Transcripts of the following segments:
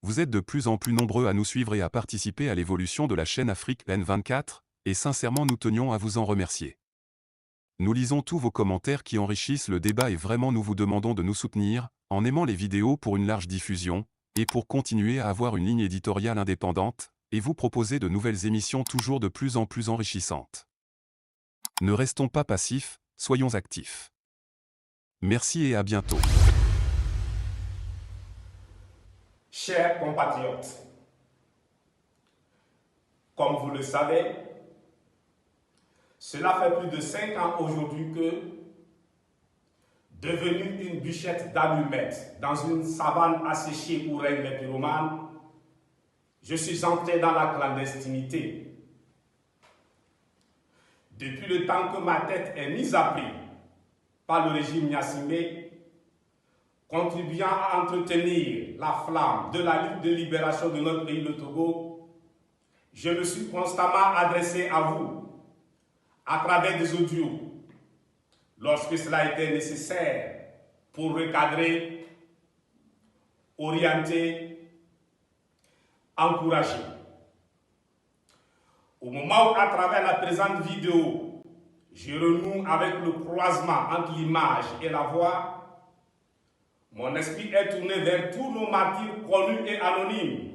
Vous êtes de plus en plus nombreux à nous suivre et à participer à l'évolution de la chaîne Afrique N24, et sincèrement nous tenions à vous en remercier. Nous lisons tous vos commentaires qui enrichissent le débat et vraiment nous vous demandons de nous soutenir, en aimant les vidéos pour une large diffusion, et pour continuer à avoir une ligne éditoriale indépendante, et vous proposer de nouvelles émissions toujours de plus en plus enrichissantes. Ne restons pas passifs, soyons actifs. Merci et à bientôt. Chers compatriotes, comme vous le savez, cela fait plus de 5 ans aujourd'hui que, devenu une bûchette d'allumettes dans une savane asséchée où règnent les pyromanes, je suis entré dans la clandestinité. Depuis le temps que ma tête est mise à prix par le régime Gnassingbé, contribuant à entretenir la flamme de la lutte de libération de notre pays, le Togo, je me suis constamment adressé à vous à travers des audios lorsque cela était nécessaire pour recadrer, orienter, encourager. Au moment où, à travers la présente vidéo, je renoue avec le croisement entre l'image et la voix, mon esprit est tourné vers tous nos martyrs connus et anonymes,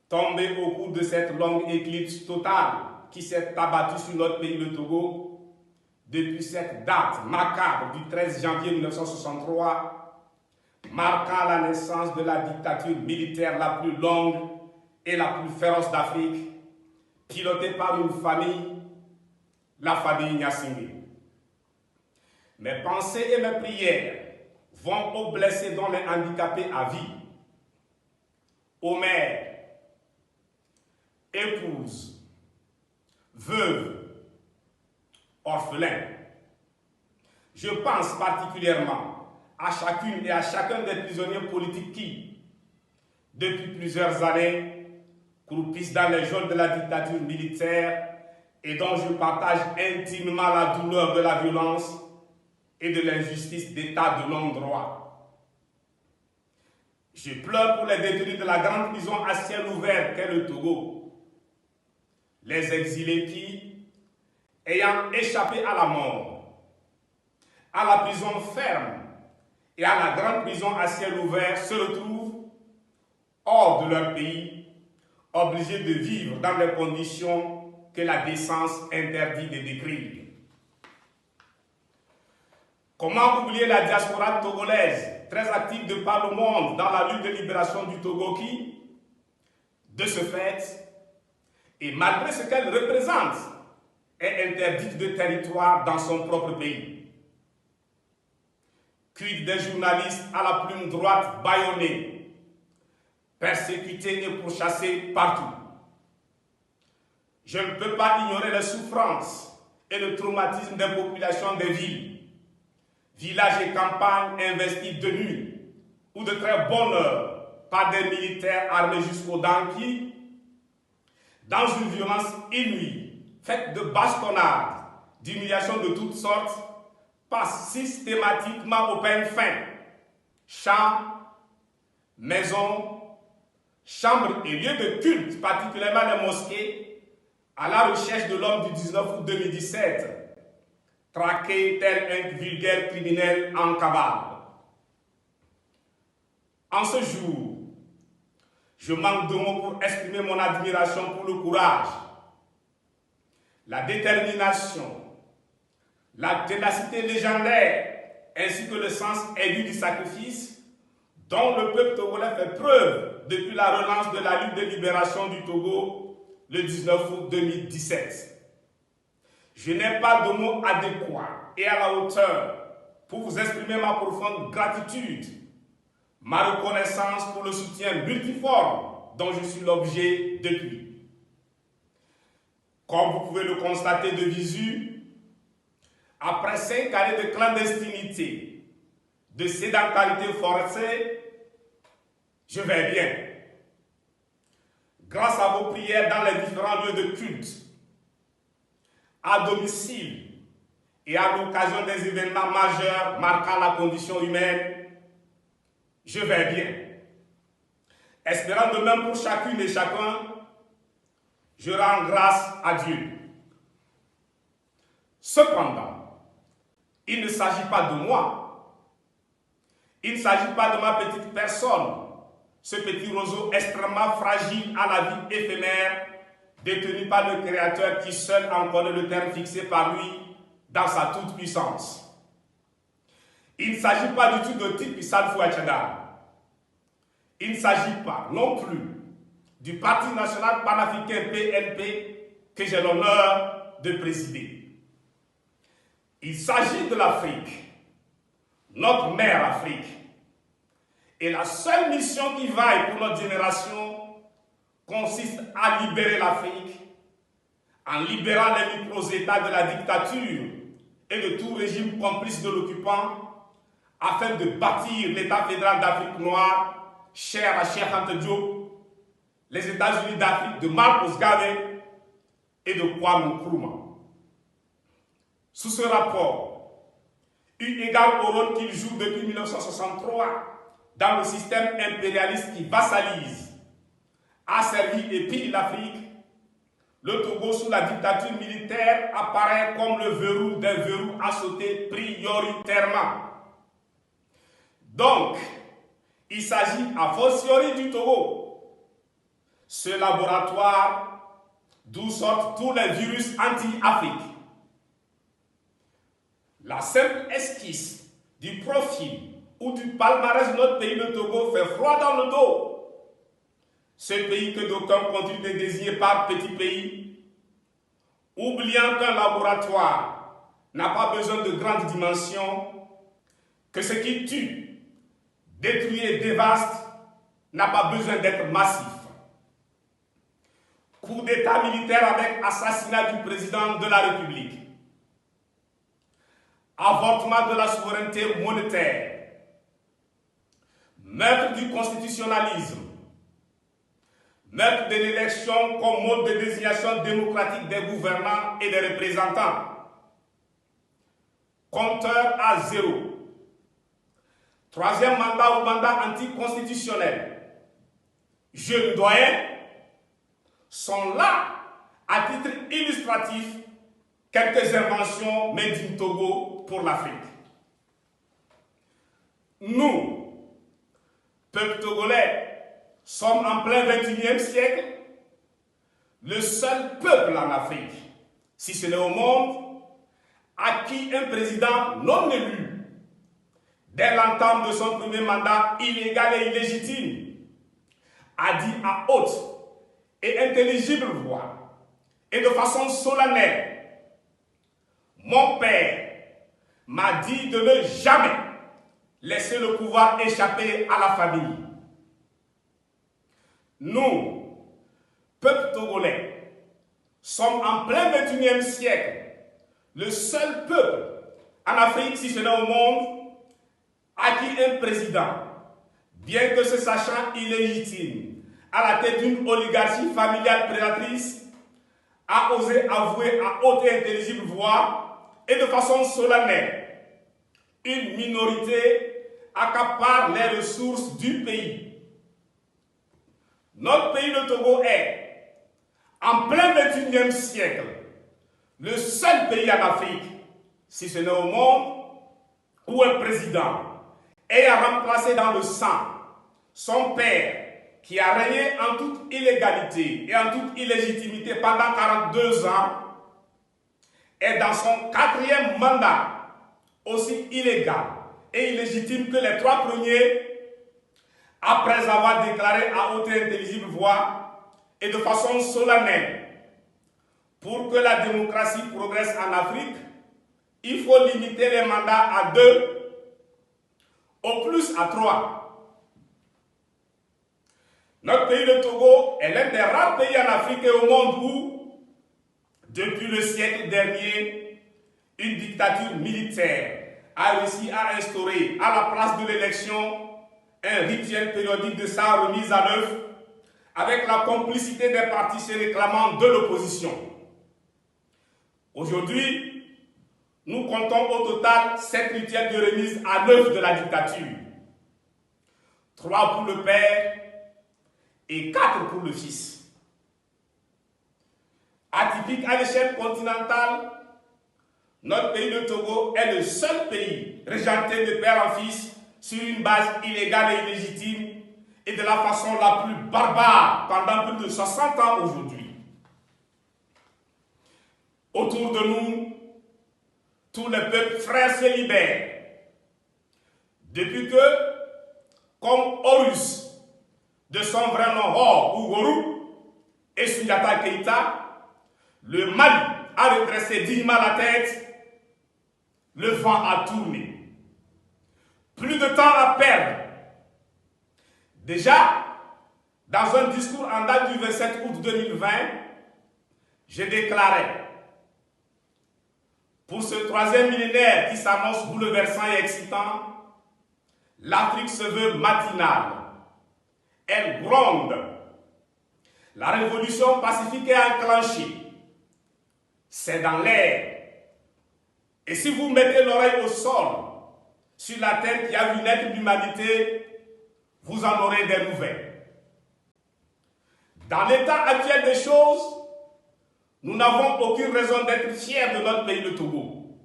tombés au cours de cette longue éclipse totale qui s'est abattue sur notre pays, le Togo, depuis cette date macabre du 13 janvier 1963, marquant la naissance de la dictature militaire la plus longue et la plus féroce d'Afrique, pilotée par une famille, la famille Gnassingbé. Mes pensées et mes prières vont aux blessés dont les handicapés à vie, aux mères, épouses, veuves, orphelins. Je pense particulièrement à chacune et à chacun des prisonniers politiques qui, depuis plusieurs années, croupissent dans les geôles de la dictature militaire et dont je partage intimement la douleur de la violence et de l'injustice d'état de non-droit. Je pleure pour les détenus de la grande prison à ciel ouvert qu'est le Togo, les exilés qui, ayant échappé à la mort, à la prison ferme et à la grande prison à ciel ouvert, se retrouvent hors de leur pays, obligés de vivre dans les conditions que la décence interdit de décrire. Comment oublier la diaspora togolaise, très active de par le monde dans la lutte de libération du Togo qui, de ce fait, et malgré ce qu'elle représente, est interdite de territoire dans son propre pays. Quid des journalistes à la plume droite bâillonnés, persécutés et pourchassés partout. Je ne peux pas ignorer les souffrances et le traumatisme des populations des villes, villages et campagnes investis de nuit ou de très bonne heure par des militaires armés jusqu'aux dents qui, dans une violence inouïe, faite de bastonnades, d'humiliations de toutes sortes, passent systématiquement au peigne fin. Champs, maisons, chambres et lieux de culte, particulièrement les mosquées, à la recherche de l'homme du 19 août 2017, traqué tel un vulgaire criminel en cavale. En ce jour, je manque de mots pour exprimer mon admiration pour le courage, la détermination, la ténacité légendaire, ainsi que le sens aigu du sacrifice dont le peuple togolais fait preuve depuis la relance de la lutte de libération du Togo le 19 août 2017. Je n'ai pas de mots adéquats et à la hauteur pour vous exprimer ma profonde gratitude, ma reconnaissance pour le soutien multiforme dont je suis l'objet depuis. Comme vous pouvez le constater de visu, après 5 années de clandestinité, de sédentarité forcée, je vais bien. Grâce à vos prières dans les différents lieux de culte, à domicile et à l'occasion des événements majeurs marquant la condition humaine, je vais bien. Espérant de même pour chacune et chacun, je rends grâce à Dieu. Cependant, il ne s'agit pas de moi. Il ne s'agit pas de ma petite personne, ce petit roseau extrêmement fragile à la vie éphémère, détenu par le Créateur qui seul en connaît le terme fixé par lui dans sa toute-puissance. Il ne s'agit pas du tout de Tip Salfou Achada. Il ne s'agit pas non plus du Parti national panafricain PNP que j'ai l'honneur de présider. Il s'agit de l'Afrique, notre mère Afrique. Et la seule mission qui vaille pour notre génération consiste à libérer l'Afrique en libérant les micro-États de la dictature et de tout régime complice de l'occupant afin de bâtir l'État fédéral d'Afrique noire, cher à Cheikh Anta Diop, les États-Unis d'Afrique de Marcos Garvey et de Kwame Nkrumah. Sous ce rapport, eu égard au rôle qu'il joue depuis 1963 dans le système impérialiste qui vassalise, asservit et pille l'Afrique, le Togo sous la dictature militaire apparaît comme le verrou d'un verrou à sauter prioritairement. Donc, il s'agit a fortiori du Togo, ce laboratoire d'où sortent tous les virus anti-Afrique. La simple esquisse du profil ou du palmarès de notre pays, le Togo, fait froid dans le dos. Ce pays que d'aucuns continuent de désigner par petit pays, oubliant qu'un laboratoire n'a pas besoin de grandes dimensions, que ce qui tue, détruit et dévaste n'a pas besoin d'être massif. Coup d'État militaire avec assassinat du président de la République. Avortement de la souveraineté monétaire. Meurtre du constitutionnalisme. Meurtre de l'élection comme mode de désignation démocratique des gouvernants et des représentants. Compteur à zéro. Troisième mandat ou mandat anticonstitutionnel. Jeunes doyens sont là à titre illustratif quelques inventions made in Togo pour l'Afrique. Nous, peuple togolais, sommes en plein XXIe siècle, le seul peuple en Afrique, si ce n'est au monde, à qui un président non élu, dès l'entame de son premier mandat illégal et illégitime, a dit à haute et intelligible voix et de façon solennelle: mon père m'a dit de ne jamais laisser le pouvoir échapper à la famille. Nous, peuple togolais, sommes en plein XXIe siècle, le seul peuple en Afrique, si ce n'est au monde, à qui un président, bien que se sachant illégitime, à la tête d'une oligarchie familiale prédatrice, a osé avouer à haute et intelligible voix et de façon solennelle: une minorité accapare les ressources du pays. Notre pays, le Togo, est, en plein XXIe siècle, le seul pays en Afrique, si ce n'est au monde, où un président ayant remplacé dans le sang son père, qui a régné en toute illégalité et en toute illégitimité pendant 42 ans, est dans son 4e mandat, aussi illégal et illégitime que les 3 premiers, après avoir déclaré à haute et intelligible voix et de façon solennelle: pour que la démocratie progresse en Afrique, il faut limiter les mandats à 2, au plus à 3. Notre pays, le Togo, est l'un des rares pays en Afrique et au monde où, depuis le siècle dernier, une dictature militaire a réussi à instaurer à la place de l'élection un rituel périodique de sa remise à l'œuvre avec la complicité des partis se réclamant de l'opposition. Aujourd'hui, nous comptons au total 7 rituels de remise à l'œuvre de la dictature. 3 pour le père et 4 pour le fils. Atypique à l'échelle continentale, notre pays, le Togo, est le seul pays régenté de père en fils sur une base illégale et illégitime et de la façon la plus barbare pendant plus de 60 ans aujourd'hui. Autour de nous, tous les peuples frères se libèrent. Depuis que, comme Horus, de son vrai nom Hor ou Goru, et Sundiata Keïta, le Mali a redressé dignement la tête, le vent a tourné. Plus de temps à perdre. Déjà, dans un discours en date du 27 août 2020, je déclarais: pour ce troisième millénaire qui s'annonce bouleversant et excitant, l'Afrique se veut matinale. Elle gronde. La révolution pacifique est enclenchée. C'est dans l'air. Et si vous mettez l'oreille au sol, sur la terre qui a vu naître l'humanité, vous en aurez des nouvelles. Dans l'état actuel des choses, nous n'avons aucune raison d'être fiers de notre pays, le Togo.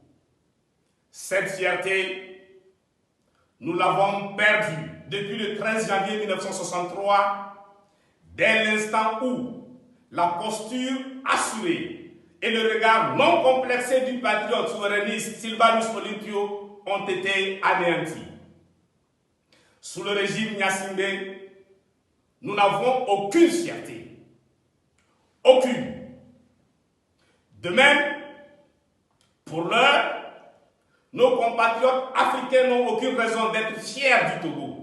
Cette fierté, nous l'avons perdue depuis le 13 janvier 1963, dès l'instant où la posture assurée et le regard non complexé du patriote souverainiste Sylvanus Olympio ont été anéantis. Sous le régime Gnassingbé, nous n'avons aucune fierté. Aucune. De même, pour l'heure, nos compatriotes africains n'ont aucune raison d'être fiers du Togo.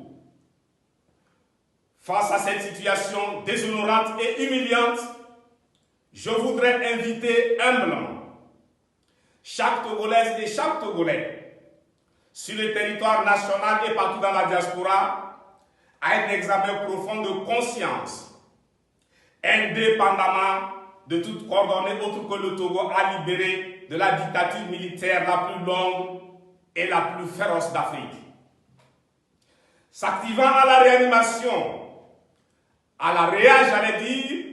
Face à cette situation déshonorante et humiliante, je voudrais inviter humblement chaque Togolaise et chaque Togolais sur le territoire national et partout dans la diaspora à un examen profond de conscience, indépendamment de toute coordonnée autre que le Togo a libéré de la dictature militaire la plus longue et la plus féroce d'Afrique. S'activant à la réanimation, à la réa, j'allais dire,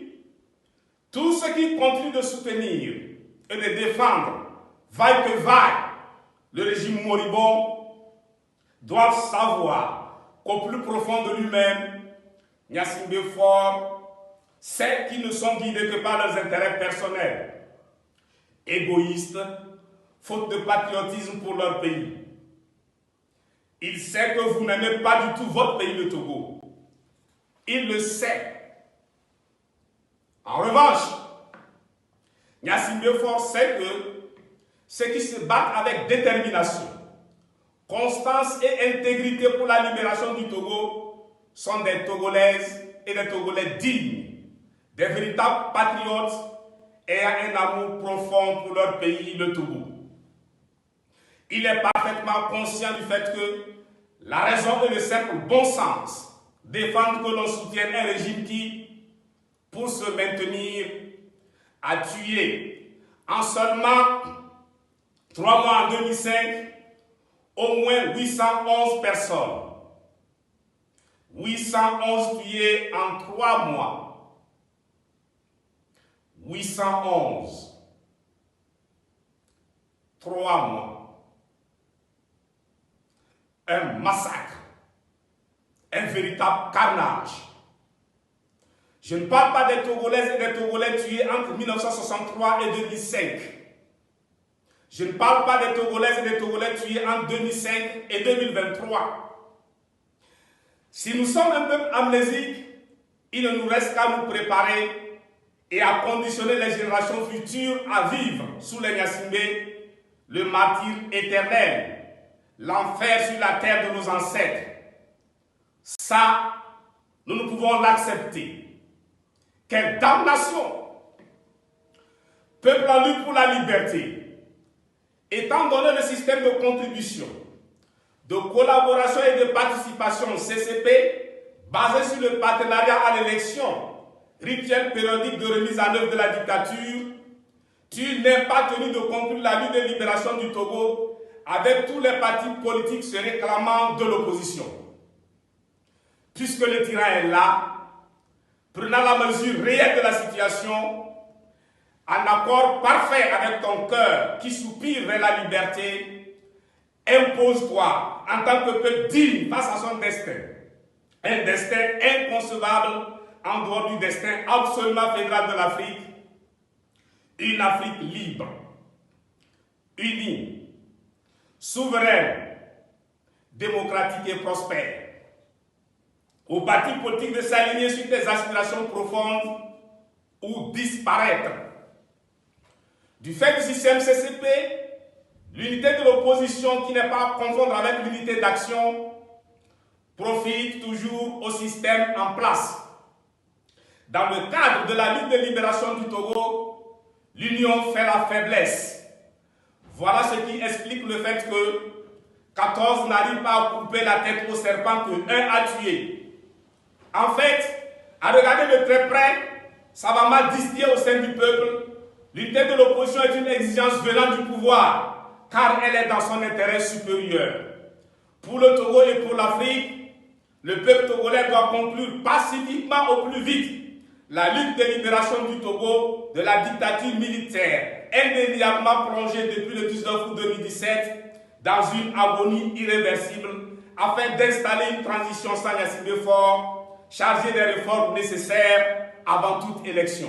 tout ce qui continue de soutenir et de défendre, vaille que vaille, le régime moribond, doivent savoir qu'au plus profond de lui-même, Gnassingbé Faure sait qu'ils ne sont guidés que par leurs intérêts personnels, égoïstes, faute de patriotisme pour leur pays. Il sait que vous n'aimez pas du tout votre pays, le Togo. Il le sait. En revanche, Gnassingbé Faure sait que ceux qui se battent avec détermination, constance et intégrité pour la libération du Togo sont des Togolaises et des Togolais dignes, des véritables patriotes ayant un amour profond pour leur pays, le Togo. Il est parfaitement conscient du fait que la raison et le simple bon sens défendent que l'on soutienne un régime qui, pour se maintenir, a tué en seulement 3 mois en 2005 au moins 811 personnes. 811 tués en 3 mois. 811. 3 mois. Un massacre. Un véritable carnage. Je ne parle pas des Togolaises et des Togolais tués entre 1963 et 2005. Je ne parle pas des Togolaises et des Togolais tués entre 2005 et 2023. Si nous sommes un peuple amnésique, il ne nous reste qu'à nous préparer et à conditionner les générations futures à vivre sous les Gnassingbé, le martyre éternel, l'enfer sur la terre de nos ancêtres. Ça, nous ne pouvons l'accepter. Quelle damnation! Peuple en lutte pour la liberté, étant donné le système de contribution, de collaboration et de participation CCP, basé sur le partenariat à l'élection, rituel périodique de remise en œuvre de la dictature, tu n'es pas tenu de conclure la lutte de libération du Togo avec tous les partis politiques se réclamant de l'opposition. Puisque le tyran est là, prenant la mesure réelle de la situation, en accord parfait avec ton cœur qui soupire vers la liberté, impose-toi en tant que peuple digne face à son destin. Un destin inconcevable en dehors du destin absolument fédéral de l'Afrique. Une Afrique libre, unie, souveraine, démocratique et prospère. Au bâti politique de s'aligner sur tes aspirations profondes ou disparaître. Du fait du système CCP, l'unité de l'opposition qui n'est pas à confondre avec l'unité d'action profite toujours au système en place. Dans le cadre de la lutte de libération du Togo, l'union fait la faiblesse. Voilà ce qui explique le fait que 14 n'arrivent pas à couper la tête au serpent que 1 a tué. En fait, à regarder de très près, ça va mal distiller au sein du peuple. L'unité de l'opposition est une exigence venant du pouvoir, car elle est dans son intérêt supérieur. Pour le Togo et pour l'Afrique, le peuple togolais doit conclure pacifiquement au plus vite la lutte de libération du Togo de la dictature militaire, indéniablement plongée depuis le 19 août 2017 dans une agonie irréversible, afin d'installer une transition sans Yassine Fort, chargée des réformes nécessaires avant toute élection.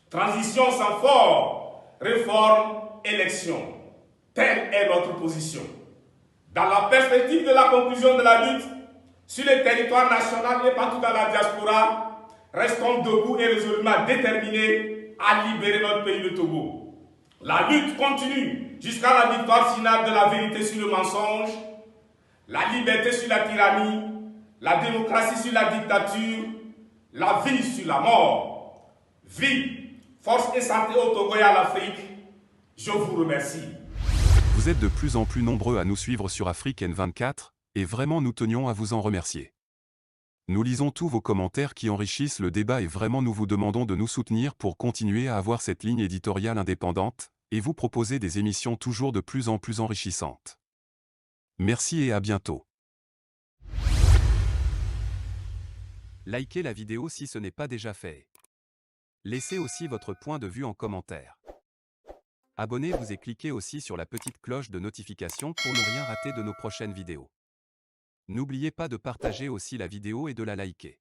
Transition sans Fort, réforme, élection. Telle est notre position. Dans la perspective de la conclusion de la lutte, sur le territoire national et partout dans la diaspora, restons debout et résolument déterminés à libérer notre pays, le Togo. La lutte continue jusqu'à la victoire finale de la vérité sur le mensonge, la liberté sur la tyrannie, la démocratie sur la dictature, la vie sur la mort. Vie, force et santé au Togo et à l'Afrique. Je vous remercie. Vous êtes de plus en plus nombreux à nous suivre sur Afrique N24, et vraiment nous tenions à vous en remercier. Nous lisons tous vos commentaires qui enrichissent le débat et vraiment nous vous demandons de nous soutenir pour continuer à avoir cette ligne éditoriale indépendante, et vous proposer des émissions toujours de plus en plus enrichissantes. Merci et à bientôt. Likez la vidéo si ce n'est pas déjà fait. Laissez aussi votre point de vue en commentaire. Abonnez-vous et cliquez aussi sur la petite cloche de notification pour ne rien rater de nos prochaines vidéos. N'oubliez pas de partager aussi la vidéo et de la liker.